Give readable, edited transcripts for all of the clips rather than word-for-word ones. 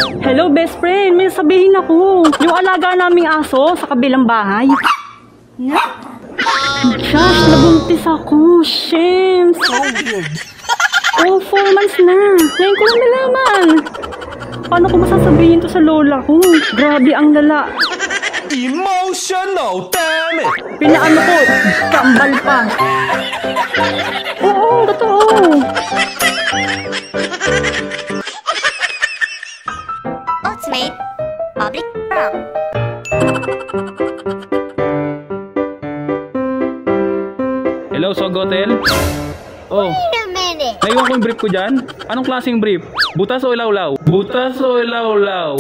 Hello, best friend. May sabihin ako. Yung alaga naming aso sa kabilang bahay. Josh, nabuntis ako. Shame. Oh, 4 months na. Ngayon ko lang nalaman. Paano ko masasabihin to sa lola ko? Grabe ang lala. Emotional, damn it! Pinaano ko, kambal pa. Oo, totoo. Ultimate Public Prom. Hello, Sogotel? Oh, Wait a minute. naiwan ko yung brief ko dyan. Anong klaseng brief? Butas o ilawlaw? Butas o ilawlaw?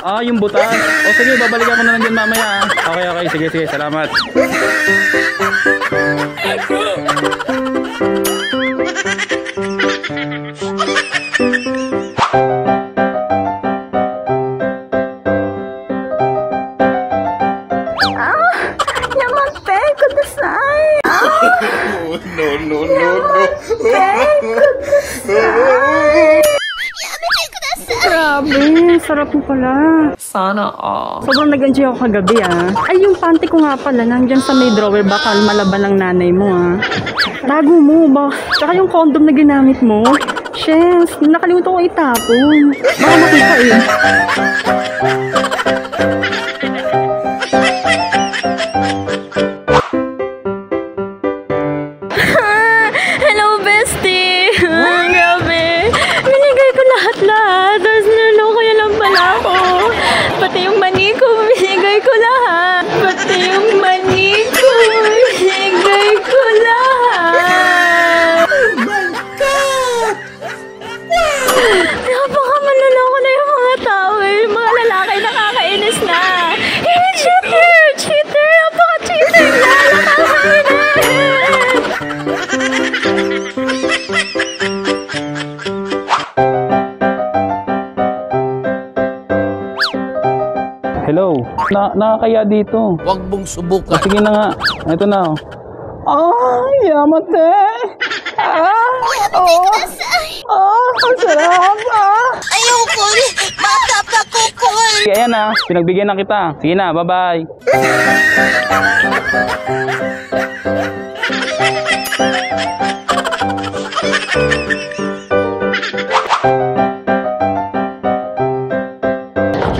Ah, yung butas. O sige, babalikan ko na lang dyan mamaya. Okay, okay. Sige, sige. Salamat. Yamatay ko dasay. No. Grabe, sarap mo pala. Sana all. Sobrang nag-enjoy ako kagabi Ay, yung panty ko nga pala, nandyan sa may drawer, baka malaban ng nanay mo Tago mo ba? Tsaka yung condom na ginamit mo. Shes, nakalimutan ko itapon. Baka makita Hello, bestie! Grabe! Binigay ko lahat-lahat. Tapos niloloko yan lang pala ako. Pati yung mani ko, binigay ko lahat. Pati yung mani ko, binigay ko lahat. Oh my God! Napakamanloloko na yung mga tao Yung mga lalaki nakakainis na. Cheater! Cheater! Napaka-cheater na! Nakakainis! Hello? Nakakaya dito. Huwag mong subukan. Sige na nga. Ito na. Ay, yamate. Ang sarap. Ayoko. Matapakukul. Sige, ayan pinagbigyan na kita. Sige na, bye-bye.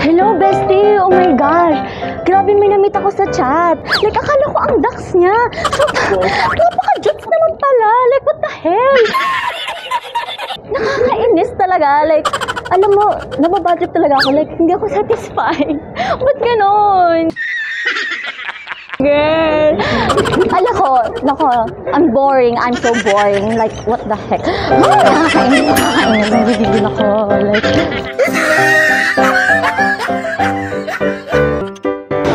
Hello, bestie! Oh my gosh! Grabe, may namit ako sa chat. Like, akala ko ang ducks niya. Napaka-jokes naman pala. Like, what the hell? Nakakainis talaga. Like, alam mo, nababudget talaga ako. Like, hindi ako satisfied. Ba't ganon? Girl! Nako, I'm boring. I'm so boring. Like, what the heck? Nakakainis. Nagigigil ako. Like,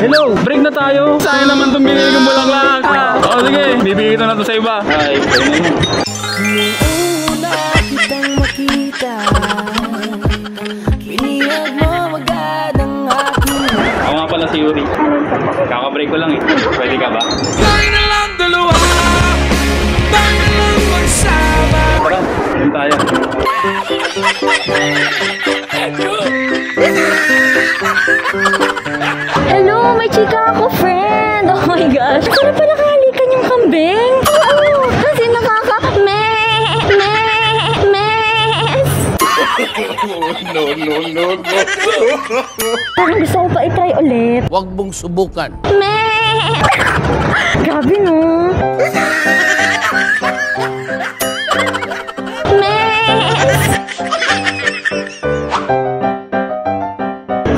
Hello, break na tayo. Sayang naman itong binili kong bulaklak. Oo, sige. Bibigay ito na ito sa iba. Ay, Una kitang makita, biniyag mo agad ang aking. ako nga pala si Yuri. Kaka-break ko lang Pwede ka ba? Tayo na lang dalawa. Tayo na lang magsama. Tara, yun tayo. hello, may chika ako, friend. Oh my gosh. Sana pala kahalikan yung kambing. Oo, kasi mes. No. Parang gusto ko pa i-try ulit. Huwag mong subukan. Grabe, no?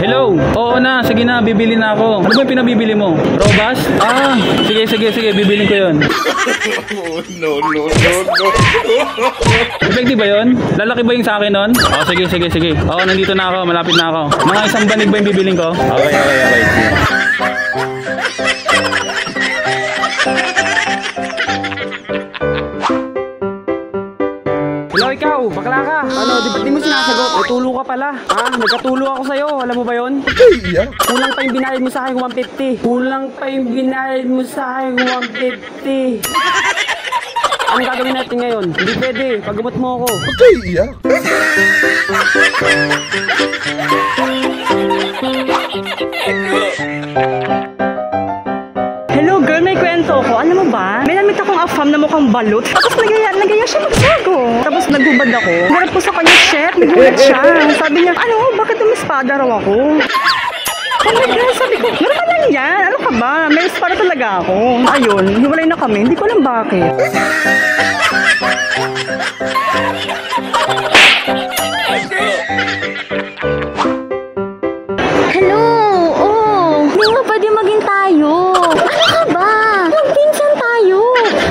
Hello? Oo na, sige na, bibili na ako. Ano ba yung pinabibili mo? Robas? Ah, sige, bibilin ko yun. No. Effective ba yun? Lalaki ba yung sa akin nun? Oo, sige. Oo, nandito na ako, malapit na ako. Mga isang banig ba yung bibilin ko? Okay. Hello, ikaw, bakla ka. Ano, di mo sinasagot? Tulo ka pala. Nagkatulo ako sa'yo. Alam mo ba yun? Kulang pa yung binayad mo sa akin 150. Anong gagawin natin ngayon? Hindi pwede. Paggamot mo ako. Hello girl, may kwento ko. Alam mo ba? May namit akong afam na mukhang balut. Tapos nagaya siya magsago. Tapos naghubad ako. Harap ko sa kanya, chef. Nagulat siya. Sabi niya, ano, bakit umispada raw ako? Oh my God, sabi ko, meron ka lang yan. Ano ka ba? May espada talaga ako. Ayun, hiwalay na kami. Hindi ko alam bakit. Hello! Oh, hindi nga pwede maging tayo. Ano ka ba? Magpinsan tayo.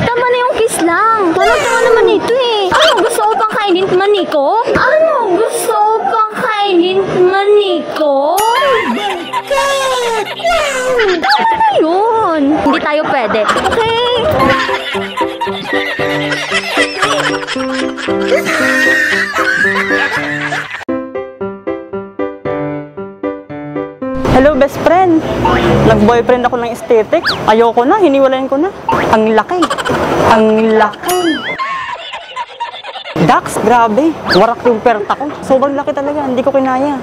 Tama na yung kiss lang. Parang tama naman ito eh. Ano, gusto ko pang kainin maniko? Ano, gusto ko pang kainin maniko? Tama na yun. Hindi tayo pwede. Okay? Hello, best friend. Nag-boyfriend ako ng aesthetic. Ayoko na, hiniwalayan ko na. Ang laki. Ang laki. Dax, grabe. Warak yung perta ko. Sobrang laki talaga, hindi ko kinaya.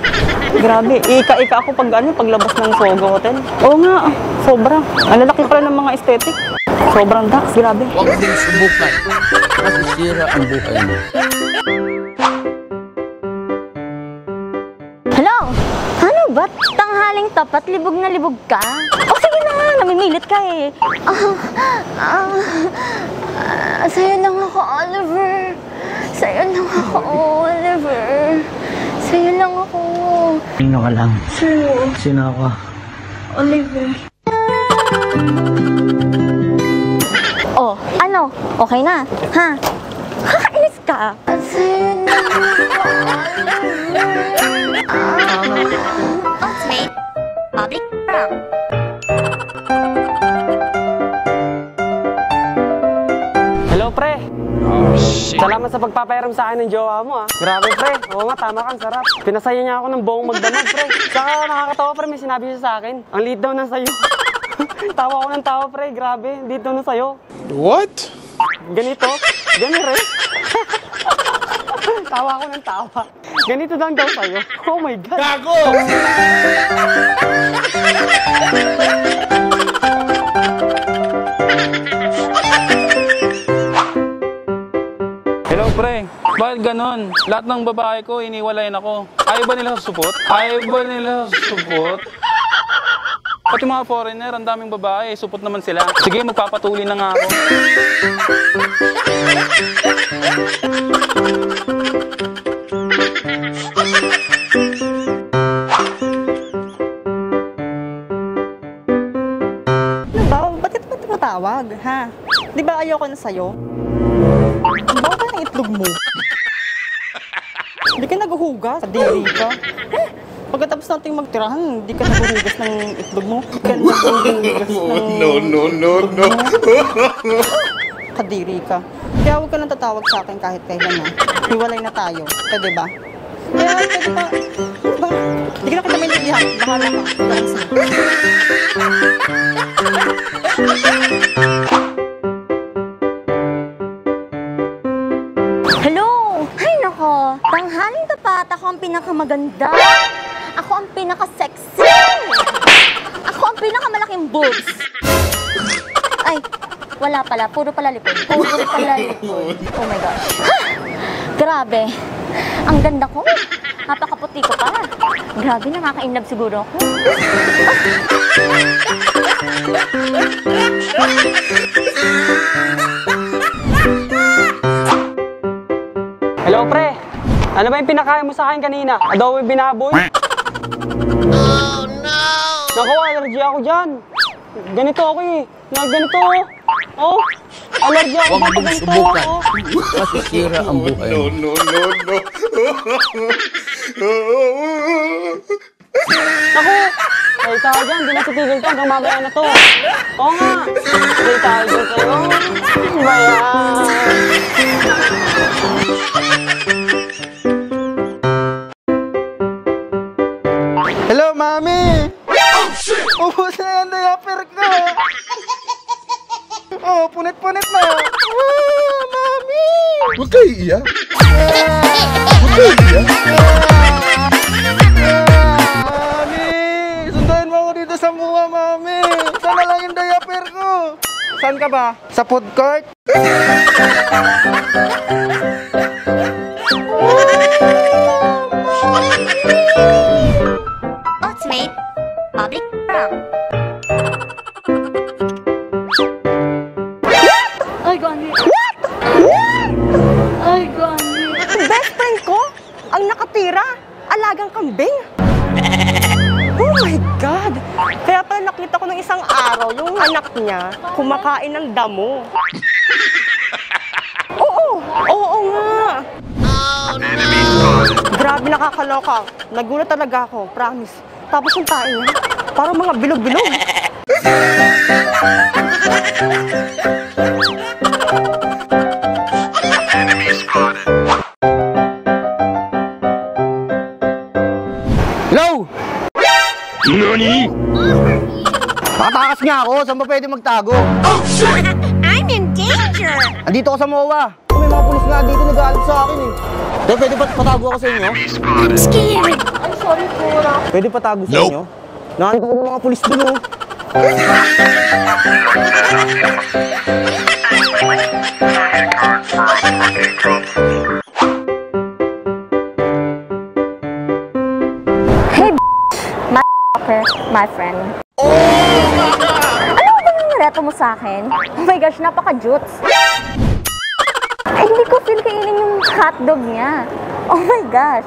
Grabe, ika-ika ako paglabas ng Sogo Hotel. Oo nga, sobra. Ang lalaki pala ng mga aesthetic. Sobrang Dax, grabe. Huwag din subukan. Masisira ang buhay mo. Hello? Ano ba? Tanghaling tapat, libog na libog ka? O sige na nga, namimilit ka eh. Sa'yo lang ako, Oliver. Sa'yo lang ako, Oliver. Sa'yo lang ako. Sino ka lang? Sino ako? Oliver. Oh, ano? Okay na? Ha? Kakainis ka? Sa'yo lang ako, Oliver. Ultimate Public Prom. Hello, pre. Salamat sa pagpapairam sa akin ng jowa mo, ah. Grabe, pre. Oo nga, tama kang sarap. Pinasaya niya ako ng buong magdamag, pre. Saka nakakatawa, pre. May sinabi siya sa akin. Ang liit daw ng sayo. Tawa ko ng tawa, pre. Grabe, liit daw ng sayo. What? Ganito. Ganito, eh. Tawa ko ng tawa. Ganito lang daw sayo. Oh my God. Gago! Hello, pre. Bakit ganon? Lahat ng babae ko, iniwalayan ako. Ayaw ba nila sa supot? Ayaw ba nila sa supot? Pati mga foreigner, ang daming babae, supot naman sila. Sige, magpapatuli na nga ako. Ba't ito tumatawag, ha? Di ba ayoko na sa'yo? Bawa ka ng itlog mo. Hindi ka naghuhugas. Kadiri ka. Pagkatapos nating magtirahan, hindi ka naghuhugas ng itlog mo. Hindi ka naghuhugas ng... No. Kadiri ka. Kaya huwag ka nang tatawag sa akin kahit kailan, ha? Hiwalay na tayo. Pwede ba? Kaya pwede ba? Ba? Hindi ka na kita maintindihan. Bahala ka. Bahala sa'yo. Hello! Ay nako! Tanghaling tapat, ako ang pinakamaganda! Ako ang pinaka-sexy! Ako ang pinakamalaking boobs! Ay, wala pala. Puro pala likod. Puro pala likod. Oh my gosh. Ha! Grabe! Ang ganda ko! Napakaputi ko pa! Grabe, nakaka-inlove siguro ako. Hello, pre. Ano ba yung pinakain mo sa akin kanina? Adobo binaboy? Oh, no! Naku, allergy ako dyan. Ganito ako eh. Ganito. Oh, allergy ako. Huwag mong ganito, subukan. oh. Masisira ang buhay mo. No. Naku, ay tayo dyan. Di na titigil to hanggang mamaya na to. Oo nga. Ay tayo dyan sa'yo. Ano ba yan? Hello, Mami! Ubus na yan, diaper ko! Oh, punit-punit na! Huwag kayo iiyak. Huwag kayo iiyak. Mami! Sunduin mo ako dito sa MUA, Mami! Sana lang yung diaper ko! Saan ka ba? Sa food court? Ultimate public prom. Ay, gani. Ay, gani. Best friend ko, ang nakatira, alagang kambing. Oh my God! Kaya pala nakita ko ng isang araw, yung anak niya, kumakain ng damo. Oo nga. Grabe, nakakaloka. Nagulat talaga ako, promise. Tapos yung tayo niya, parang mga bilog-bilog. Hello! Nani? Nakatakas nga ako. Saan ba pwede magtago? Oh shit! I'm in danger! Andito ako sa MOA. May mga pulis nga dito nag-aalap sa akin eh. Pwede ba patago ako sa inyo? I'm scared! Ay, sorry po. Pwede patago sa inyo? Nakita ko ng mga pulis dun oh. My friend. Ano ba yung nireto mo sa akin? Oh my gosh, napaka-jutes. Ay, hindi ko feel kainin yung hotdog niya. Oh my gosh.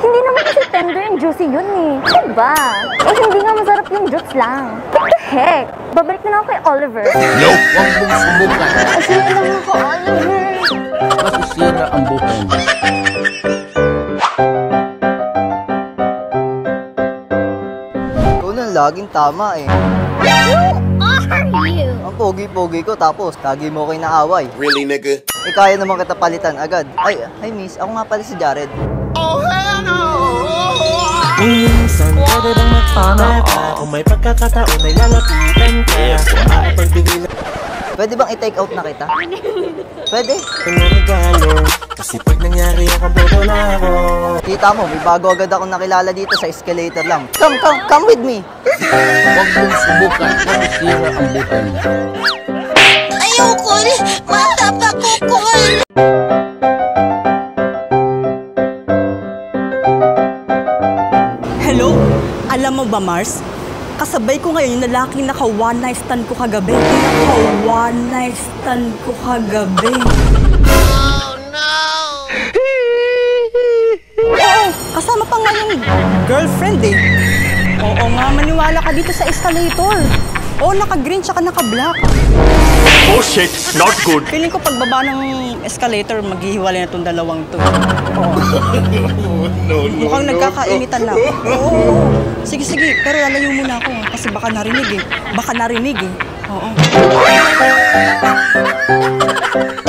Hindi naman kasi tender and juicy yun eh. Diba? Eh, hindi nga masarap yung jutes lang. What the heck? Babalik na lang ako kay Oliver. Nope, huwag mong subukan. Kasi lang ako, Oliver. Masisira ang buhay mo. Laging tama eh. Who are you? Ang pogi-pogi ko tapos lagi mo ko inaaway. Really, nigga? Eh kaya naman kita palitan agad. Ay, miss, ako nga pala si Jared. Oh, hell no! Minsan pwede bang magpamata kung may pagkakataon ay lalapitan ka. Makakapagbigay Pwede bang i-take out na kita? Pwede? ng regalo. Kasi pag nangyari ang kaboto na ako. Kita mo, may bago agad akong nakilala dito sa escalator lang. Come with me! Huwag mong subukan. Masisira ang buhay mo. Ayoko! Matapakukul! Hello? Alam mo ba, Mars? Kasabay ko ngayon yung lalaking naka-one night stand ko kagabi. Naka-one night stand ko kagabi. Oh no! Oo, kasama pa nga yung girlfriend eh. Oo nga, maniwala ka dito sa escalator. Oo, naka-green tsaka naka-black. Oh shit, not good. Feeling ko pagbaba ng escalator, maghihiwalay na itong dalawang to. Oo. Mukhang nagkakainitan na. Oo. Sige, pero lalayo muna ako kasi baka narinig eh. Oo.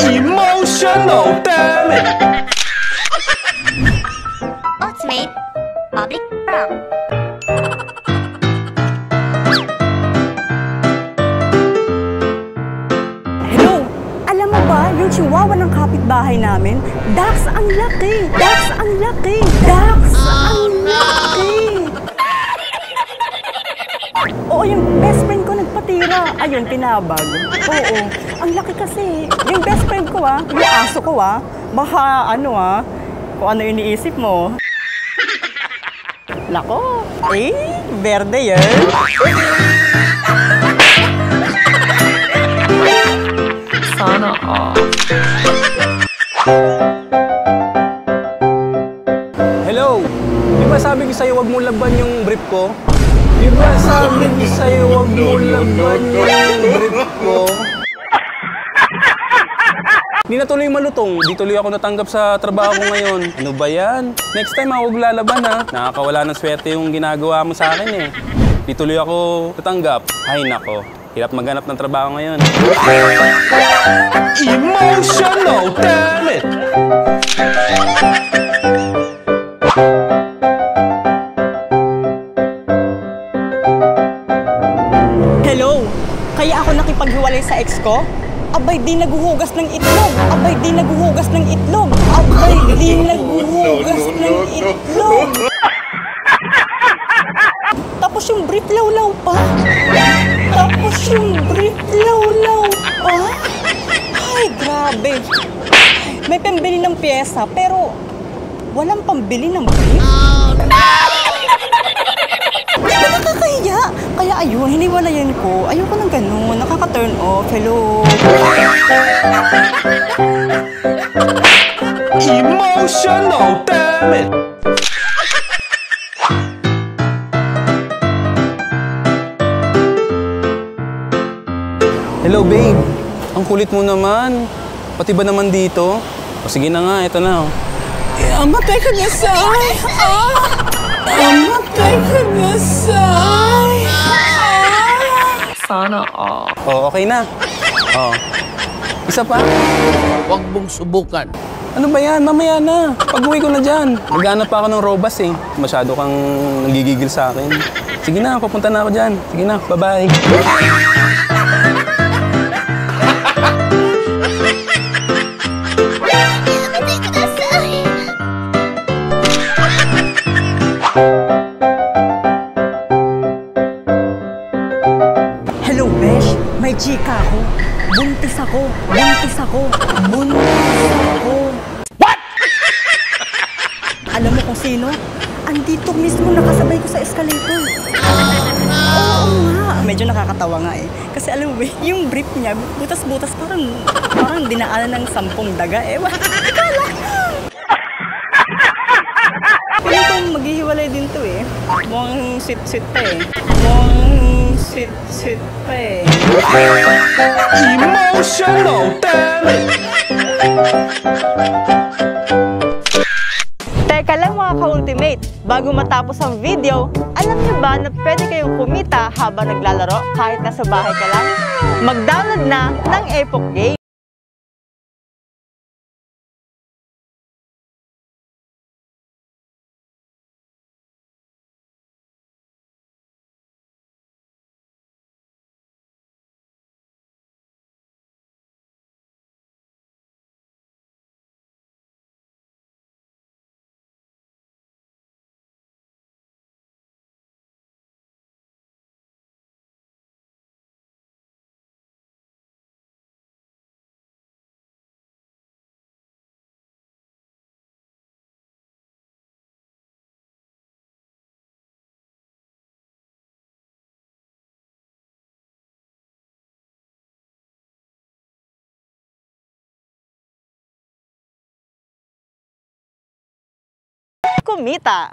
Emotional, damn it! Ultimate public prom. Hello? Alam mo ba, yung chihuahua ng kapitbahay namin, Dax ang laki! Dax ang laki! Dax ang laki! Oo, yung best friend ko nagpatira. Ayun, pinabag. Oo, ang laki kasi. Yung best friend ko yung aso ko baka kung ano iniisip mo. Lako, verde yan. Sana all. Hello? Di ba sabi ko sa'yo wag mo laban yung brief ko? Di ba sabi ko sa'yo wag mo laban yung brief ko? Di na tuloy malutong. Di tuloy ako natanggap sa trabaho ko ngayon. Ano ba yan? Next time huwag lalaban ha. Nakakawala ng swerte yung ginagawa mo sa akin eh. Di tuloy ako natanggap. Ay nako. Hirap maghanap ng trabaho ngayon. Emotional, damn it! Hello? Kaya ako nakipaghiwalay sa ex ko? Abay, di naguhugas ng itlog. Abay, di naguhugas ng itlog. Abay, di naguhugas ng itlog. Tapos yung brief lawlaw pa. Tapos yung brief lawlaw pa. Ay, grabe. May pambili ng pyesa, pero walang pambili ng brief. Nakakahiya. Kaya ayun, hiniwalayan ko. Ayoko ng ganun. Nakaka-turn off. Hello. Emotional, damn it! Hello, babe. Ang kulit mo naman. Pati ba naman dito? O sige na nga, ito na. Amatay ka na, Sai. Amatay ka na, Sai. Sana all. Oh, okay na. Oh. Isa pa? Huwag mong subukan. Ano ba yan? Mamaya na. Pag-uwi ko na dyan. Maghanap pa ako ng robas eh. Masyado kang nagigigil sa akin. Sige na, papunta na ako dyan. Sige na, bye-bye. Hello, Besh. May chika ako. Buntis ako. Buntis ako. Buntis ako. What? Alam mo kung sino? Andito mismo nakasabay ko sa escalator. Oo nga. Medyo nakakatawa nga eh. Kasi alam mo, yung brief niya, butas-butas, parang dinaanan ng 10 daga eh. Akala. Piling ko maghihiwalay din to eh. Mukhang sweet-sweet pa eh. Mukhang sweet-sweet pa eh. Emotional, damn it! Teka lang mga ka-ultimate, bago matapos ang video, alam niyo ba na pwede kayong kumita habang naglalaro kahit nasa bahay ka lang? Mag-download na ng Epoch Game. Kumita.